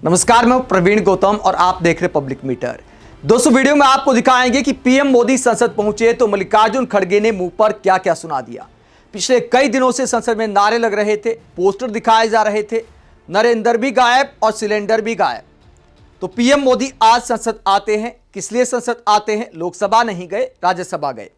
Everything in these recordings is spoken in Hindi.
नमस्कार, मैं प्रवीण गौतम और आप देख रहे पब्लिक मीटर। दोस्तों, वीडियो में आपको दिखाएंगे कि पीएम मोदी संसद पहुंचे तो मल्लिकार्जुन खड़गे ने मुंह पर क्या क्या सुना दिया। पिछले कई दिनों से संसद में नारे लग रहे थे, पोस्टर दिखाए जा रहे थे, नरेंद्र भी गायब और सिलेंडर भी गायब। तो पीएम मोदी आज संसद आते हैं। किस लिए संसद आते हैं? लोकसभा नहीं गए, राज्यसभा गए।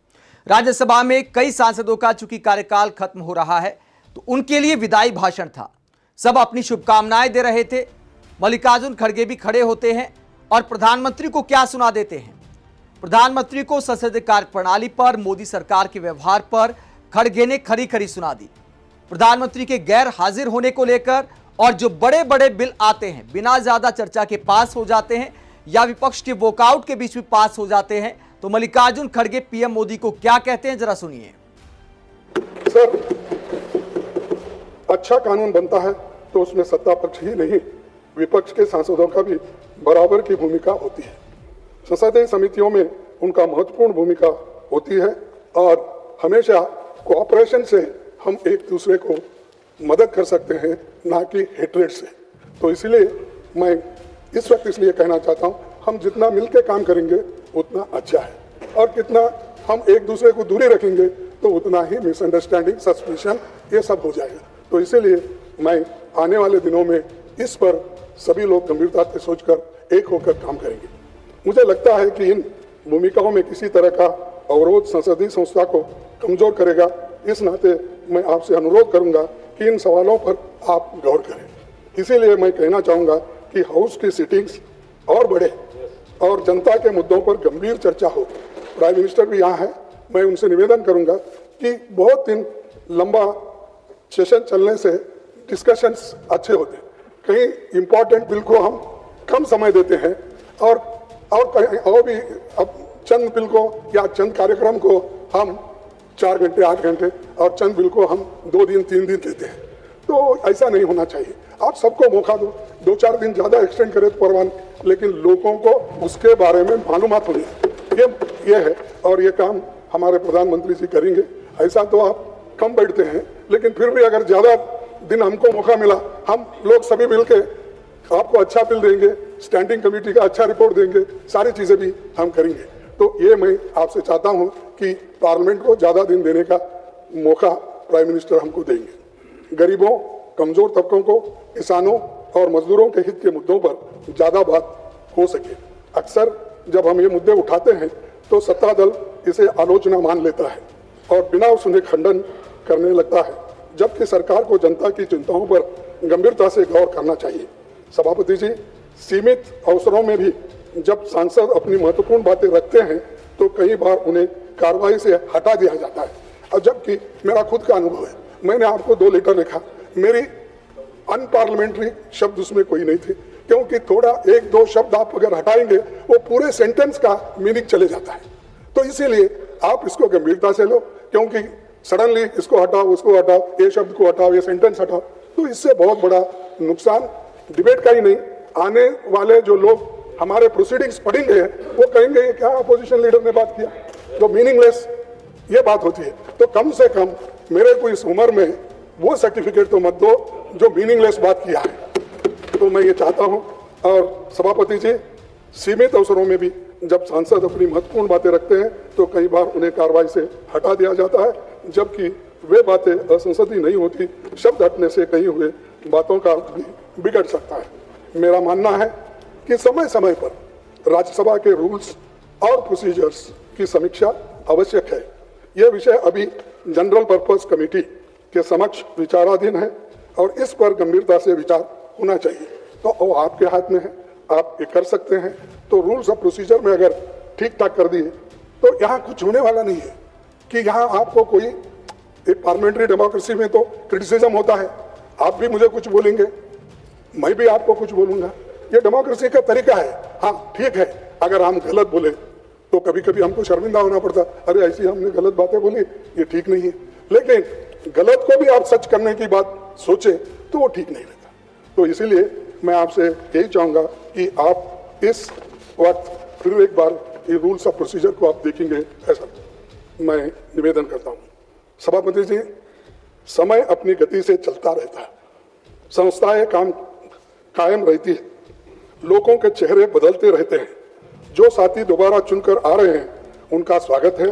राज्यसभा में कई सांसदों का चूंकि कार्यकाल खत्म हो रहा है तो उनके लिए विदाई भाषण था। सब अपनी शुभकामनाएं दे रहे थे। मल्लिकार्जुन खड़गे भी खड़े होते हैं और प्रधानमंत्री को क्या सुना देते हैं। प्रधानमंत्री को संसदीय कार्य प्रणाली पर, मोदी सरकार के व्यवहार पर खड़गे ने खरी खरी सुना दी। प्रधानमंत्री के गैर हाजिर होने को लेकर और जो बड़े बड़े बिल आते हैं बिना ज्यादा चर्चा के पास हो जाते हैं या विपक्ष के वॉकआउट के बीच में पास हो जाते हैं, तो मल्लिकार्जुन खड़गे पीएम मोदी को क्या कहते हैं, जरा सुनिए। सर, अच्छा कानून बनता है तो उसमें सत्ता पक्ष ही नहीं, विपक्ष के सांसदों का भी बराबर की भूमिका होती है। संसदीय समितियों में उनका महत्वपूर्ण भूमिका होती है और हमेशा कोऑपरेशन से हम एक दूसरे को मदद कर सकते हैं, ना कि हेट्रेड से। तो इसलिए मैं इस वक्त इसलिए कहना चाहता हूँ, हम जितना मिलकर काम करेंगे उतना अच्छा है और कितना हम एक दूसरे को दूरी रखेंगे तो उतना ही मिसअंडरस्टैंडिंग, सस्पिशन ये सब हो जाएगा। तो इसीलिए मैं आने वाले दिनों में इस पर सभी लोग गंभीरता से सोचकर एक होकर काम करेंगे। मुझे लगता है कि इन भूमिकाओं में किसी तरह का अवरोध संसदीय संस्था को कमजोर करेगा। इस नाते मैं आपसे अनुरोध करूंगा कि इन सवालों पर आप गौर करें। इसीलिए मैं कहना चाहूंगा कि हाउस की सिटिंग्स और बढ़े और जनता के मुद्दों पर गंभीर चर्चा हो। प्राइम मिनिस्टर भी यहाँ है, मैं उनसे निवेदन करूंगा कि बहुत दिन लंबा सेशन चलने से डिस्कशंस अच्छे होते हैं। कहीं इंपॉर्टेंट बिल को हम कम समय देते हैं और कहीं और भी अब चंद बिल को या चंद कार्यक्रम को हम 4 घंटे 8 घंटे और चंद बिल को हम 2 दिन 3 दिन देते हैं। तो ऐसा नहीं होना चाहिए। आप सबको मौका दो, 2-4 दिन ज़्यादा एक्सटेंड करें तो परवान, लेकिन लोगों को उसके बारे में मालूमात होनी ये है और ये काम हमारे प्रधानमंत्री जी करेंगे। ऐसा तो आप कम बैठते हैं, लेकिन फिर भी अगर ज़्यादा दिन हमको मौका मिला, हम लोग सभी मिलके आपको अच्छा बिल देंगे, स्टैंडिंग कमेटी का अच्छा रिपोर्ट देंगे, सारी चीज़ें भी हम करेंगे। तो ये मैं आपसे चाहता हूँ कि पार्लियामेंट को ज़्यादा दिन देने का मौका प्राइम मिनिस्टर हमको देंगे। गरीबों, कमज़ोर तबकों को, किसानों और मजदूरों के हित के मुद्दों पर ज़्यादा बात हो सके। अक्सर जब हम ये मुद्दे उठाते हैं तो सत्ता दल इसे आलोचना मान लेता है और बिना उसमें खंडन करने लगता है, जबकि सरकार को जनता की चिंताओं पर गंभीरता से गौर करना चाहिए। सभापति जी, सीमित अवसरों में भी जब सांसद अपनी महत्वपूर्ण बातें रखते हैं तो कई बार उन्हें कार्रवाई से हटा दिया जाता है। और जबकि मेरा खुद का अनुभव है, मैंने आपको 2 लेटर लिखा, मेरी अनपार्लियामेंट्री शब्द उसमें कोई नहीं थे, क्योंकि थोड़ा 1-2 शब्द आप अगर हटाएंगे वो पूरे सेंटेंस का मीनिंग चले जाता है। तो इसीलिए आप इसको गंभीरता से लो, क्योंकि सडनली इसको हटाओ, उसको हटाओ, ये शब्द को हटाओ, ये सेंटेंस हटाओ, तो इससे बहुत बड़ा नुकसान डिबेट का ही नहीं, आने वाले जो लोग हमारे प्रोसीडिंग्स पढ़ेंगे वो कहेंगे ये क्या अपोजिशन लीडर ने बात किया, जो मीनिंगलेस ये बात होती है। तो कम से कम मेरे को इस उम्र में वो सर्टिफिकेट तो मत दो जो मीनिंगलेस बात किया है। तो मैं ये चाहता हूँ। और सभापति जी, सीमित अवसरों में भी जब सांसद अपनी महत्वपूर्ण बातें रखते हैं तो कई बार उन्हें कार्रवाई से हटा दिया जाता है, जबकि वे बातें असंसदीय नहीं होती। शब्द हटने से कही हुए बातों का अर्थ भी बिगड़ सकता है। मेरा मानना है कि समय समय पर राज्यसभा के रूल्स और प्रोसीजर्स की समीक्षा आवश्यक है। यह विषय अभी जनरल पर्पस कमेटी के समक्ष विचाराधीन है और इस पर गंभीरता से विचार होना चाहिए। तो वो आपके हाथ में है, आप ये कर सकते हैं। तो रूल्स ऑफ प्रोसीजर में अगर ठीक ठाक कर दिए तो यहाँ कुछ होने वाला नहीं है कि यहाँ आपको कोई, एक पार्लियामेंट्री डेमोक्रेसी में तो क्रिटिसिज्म होता है, आप भी मुझे कुछ बोलेंगे, मैं भी आपको कुछ बोलूंगा, ये डेमोक्रेसी का तरीका है। हाँ ठीक है, अगर हम गलत बोले तो कभी कभी हमको शर्मिंदा होना पड़ता, अरे ऐसी हमने गलत बातें बोली, ये ठीक नहीं है। लेकिन गलत को भी आप सच करने की बात सोचे तो वो ठीक नहीं रहता। तो इसीलिए मैं आपसे यही चाहूँगा कि आप इस वक्त फिर एक बार ये रूल्स ऑफ प्रोसीजर को आप देखेंगे, ऐसा मैं निवेदन करता हूँ। सभापति जी, समय अपनी गति से चलता रहता है, संस्थाएं काम कायम रहती है, लोगों के चेहरे बदलते रहते हैं। जो साथी दोबारा चुनकर आ रहे हैं उनका स्वागत है।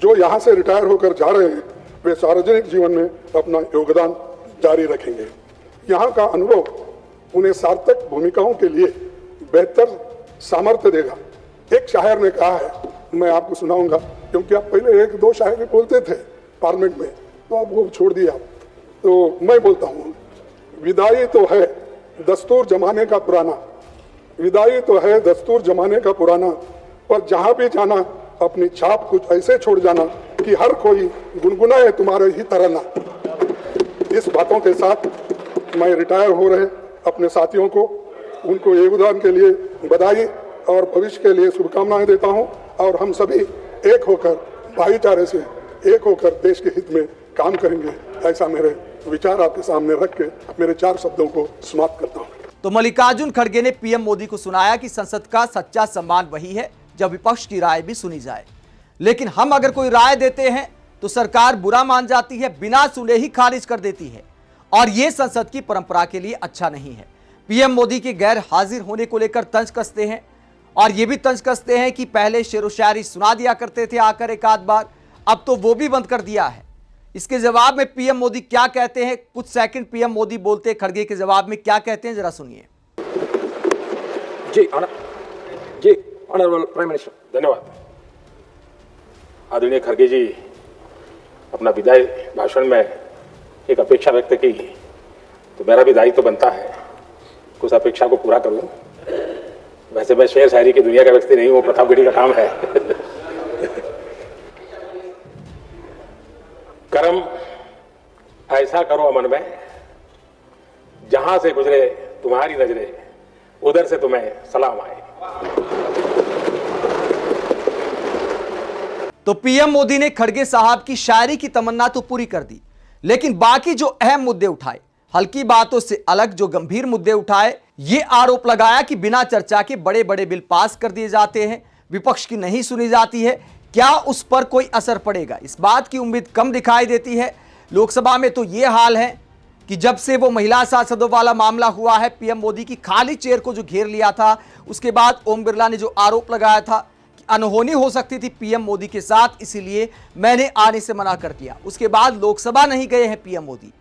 जो यहाँ से रिटायर होकर जा रहे हैं वे सार्वजनिक जीवन में अपना योगदान जारी रखेंगे। यहाँ का अनुभव उन्हें सार्थक भूमिकाओं के लिए बेहतर सामर्थ्य देगा। एक शायर ने कहा है, मैं आपको सुनाऊंगा, क्योंकि आप पहले एक दो शायरी बोलते थे पार्लियामेंट में, तो आप वो छोड़ दिया। तो मैं बोलता हूँ, विदाई तो है दस्तूर जमाने का पुराना, विदाई तो है दस्तूर जमाने का पुराना, पर जहाँ भी जाना अपनी छाप कुछ ऐसे छोड़ जाना कि हर कोई गुनगुनाए तुम्हारे ही तराना। इस बातों के साथ मैं रिटायर हो रहे अपने साथियों को, उनको योगदान के लिए बधाई और भविष्य के लिए शुभकामनाएं देता हूं। और हम सभी एक होकर, भाईचारे से एक होकर देश के हित में काम करेंगे, ऐसा मेरे विचार आपके सामने रख के मेरे 4 शब्दों को समाप्त करता हूं। तो मल्लिकार्जुन खड़गे ने पीएम मोदी को सुनाया कि संसद का सच्चा सम्मान वही है जब विपक्ष की राय भी सुनी जाए, लेकिन हम अगर कोई राय देते हैं तो सरकार बुरा मान जाती है, बिना सुने ही खारिज कर देती है, और यह संसद की परंपरा के लिए अच्छा नहीं है। पीएम मोदी के गैर हाजिर होने को लेकर तंज कसते हैं, और यह भी तंज कसते हैं कि पहले शेरो शायरी सुना दिया करते थे आकर एक आध बार, अब तो वो भी बंद कर दिया है। इसके जवाब में पीएम मोदी क्या कहते हैं, कुछ सेकंड पीएम मोदी बोलते खड़गे के जवाब में क्या कहते हैं, जरा सुनिए। जी ऑनरेबल प्राइम मिनिस्टर, धन्यवाद। आदरणीय खड़गे जी, अपना विदाई भाषण में एक अपेक्षा व्यक्त की, तो मेरा भी दायित्व तो बनता है उस अपेक्षा को पूरा करूं। वैसे मैं शेर शायरी की दुनिया का व्यक्ति नहीं हूं, प्रतापगढ़ी का काम है। कर्म ऐसा करो अमन में, जहां से गुजरे तुम्हारी नजरें उधर से तुम्हें सलाम आए। तो पीएम मोदी ने खड़गे साहब की शायरी की तमन्ना तो पूरी कर दी, लेकिन बाकी जो अहम मुद्दे उठाए, हल्की बातों से अलग जो गंभीर मुद्दे उठाए, ये आरोप लगाया कि बिना चर्चा के बड़े बड़े बिल पास कर दिए जाते हैं, विपक्ष की नहीं सुनी जाती है, क्या उस पर कोई असर पड़ेगा, इस बात की उम्मीद कम दिखाई देती है। लोकसभा में तो ये हाल है कि जब से वो महिला सांसदों वाला मामला हुआ है, पीएम मोदी की खाली चेयर को जो घेर लिया था, उसके बाद ओम बिरला ने जो आरोप लगाया था कि अनहोनी हो सकती थी पीएम मोदी के साथ, इसीलिए मैंने आने से मना कर दिया, उसके बाद लोकसभा नहीं गए हैं पीएम मोदी।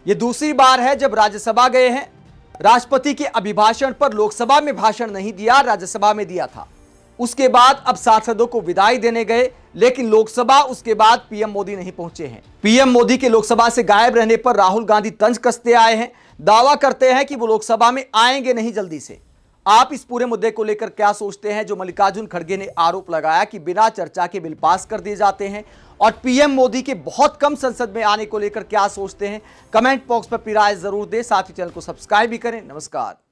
ये दूसरी बार है जब राज्यसभा गए हैं, राष्ट्रपति के अभिभाषण पर लोकसभा में भाषण नहीं दिया, राज्यसभा में दिया था। उसके बाद अब सांसदों को विदाई देने गए, लेकिन लोकसभा उसके बाद पीएम मोदी नहीं पहुंचे हैं। पीएम मोदी के लोकसभा से गायब रहने पर राहुल गांधी तंज कसते आए हैं, दावा करते हैं कि वो लोकसभा में आएंगे नहीं जल्दी से। आप इस पूरे मुद्दे को लेकर क्या सोचते हैं, जो मल्लिकार्जुन खड़गे ने आरोप लगाया कि बिना चर्चा के बिल पास कर दिए जाते हैं, और पीएम मोदी के बहुत कम संसद में आने को लेकर क्या सोचते हैं, कमेंट बॉक्स पर अपनी राय जरूर दें। साथ ही चैनल को सब्सक्राइब भी करें। नमस्कार।